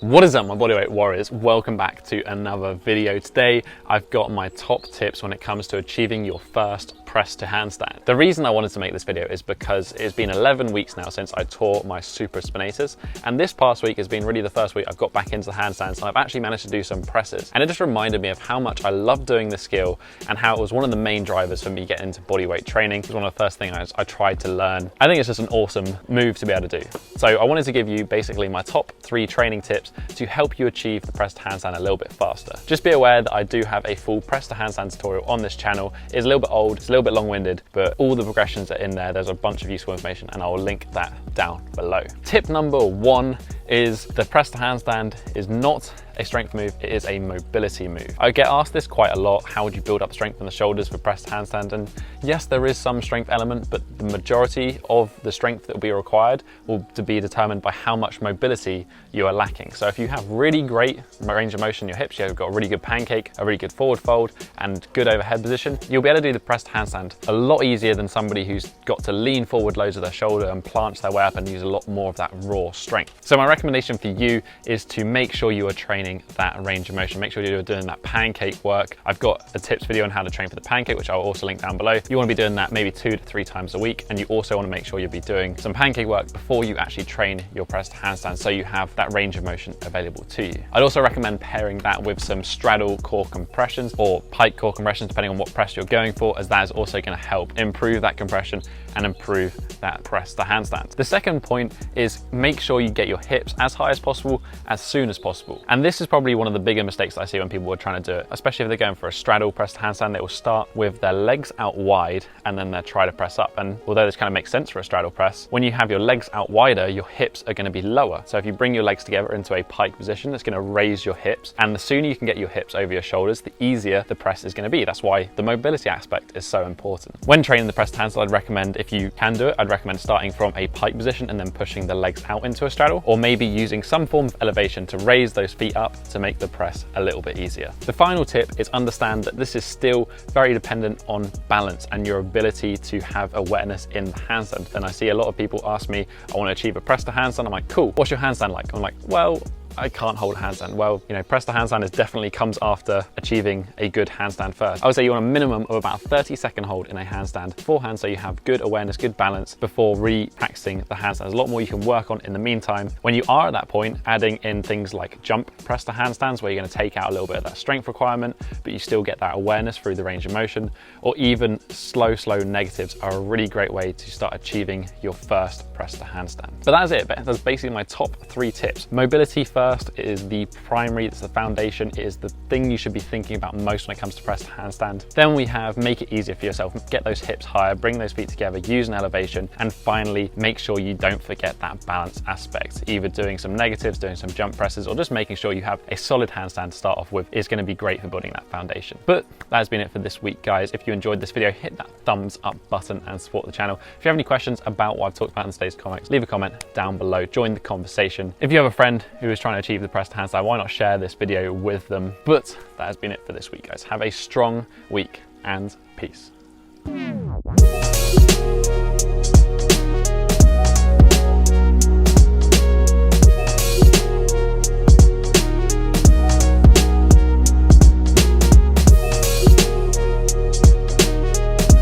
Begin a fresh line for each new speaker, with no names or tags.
What is up, my bodyweight warriors? Welcome back to another video. Today I've got my top tips when it comes to achieving your first press to handstand. The reason I wanted to make this video is because it's been 11 weeks now since I tore my supraspinatus, and this past week has been really the first week I've got back into the handstands and I've actually managed to do some presses. And it just reminded me of how much I love doing this skill and how it was one of the main drivers for me getting into bodyweight training. It was one of the first things I tried to learn. I think it's just an awesome move to be able to do. So I wanted to give you basically my top 3 training tips to help you achieve the press to handstand a little bit faster. Just be aware that I do have a full press to handstand tutorial on this channel. It's a little bit old, it's a little bit long-winded, but all the progressions are in there. There's a bunch of useful information and I will link that down below. Tip number 1 is the press to handstand is not a strength move, it is a mobility move. I get asked this quite a lot. How would you build up strength in the shoulders for press to handstand? And yes, there is some strength element, but the majority of the strength that will be required will be determined by how much mobility you are lacking. So if you have really great range of motion in your hips, you've got a really good pancake, a really good forward fold, and good overhead position, you'll be able to do the press to handstand a lot easier than somebody who's got to lean forward loads of their shoulder and planche their way up and use a lot more of that raw strength. So my recommendation for you is to make sure you are training that range of motion. Make sure you're doing that pancake work. I've got a tips video on how to train for the pancake, which I'll also link down below. You want to be doing that maybe 2 to 3 times a week, and you also want to make sure you'll be doing some pancake work before you actually train your press to handstand, so you have that range of motion available to you. I'd also recommend pairing that with some straddle core compressions or pike core compressions, depending on what press you're going for, as that is also going to help improve that compression and improve that press to handstand. The second point is make sure you get your hips as high as possible, as soon as possible. And this is probably one of the bigger mistakes that I see when people are trying to do it, especially if they're going for a straddle press to handstand. They will start with their legs out wide and then they'll try to press up. And although this kind of makes sense for a straddle press, when you have your legs out wider, your hips are going to be lower. So if you bring your legs together into a pike position, it's going to raise your hips. And the sooner you can get your hips over your shoulders, the easier the press is going to be. That's why the mobility aspect is so important. When training the press to handstand, I'd recommend, if you can do it, I'd recommend starting from a pike position and then pushing the legs out into a straddle, or maybe using some form of elevation to raise those feet up to make the press a little bit easier. The final tip is understand that this is still very dependent on balance and your ability to have awareness in the handstand. And I see a lot of people ask me, I want to achieve a press to handstand. I'm like, cool, what's your handstand like? I'm like, well, I can't hold a handstand. Well, you know, press to handstand is definitely comes after achieving a good handstand first. I would say you want a minimum of about a 30-second hold in a handstand beforehand, so you have good awareness, good balance before re-practicing the handstand. There's a lot more you can work on in the meantime. When you are at that point, adding in things like jump press to handstands, where you're going to take out a little bit of that strength requirement, but you still get that awareness through the range of motion, or even slow negatives are a really great way to start achieving your first press to handstand. But that is it. That's basically my top 3 tips. Mobility first. It is the primary, it's the foundation, it is the thing you should be thinking about most when it comes to press to handstand. Then we have make it easier for yourself, get those hips higher, bring those feet together, use an elevation, and finally make sure you don't forget that balance aspect. Either doing some negatives, doing some jump presses, or just making sure you have a solid handstand to start off with is going to be great for building that foundation. But that has been it for this week, guys. If you enjoyed this video, hit that thumbs up button and support the channel. If you have any questions about what I've talked about in today's comics, leave a comment down below, join the conversation. If you have a friend who is trying to achieve the press to handstand, why not share this video with them? But that has been it for this week, guys. Have a strong week and peace.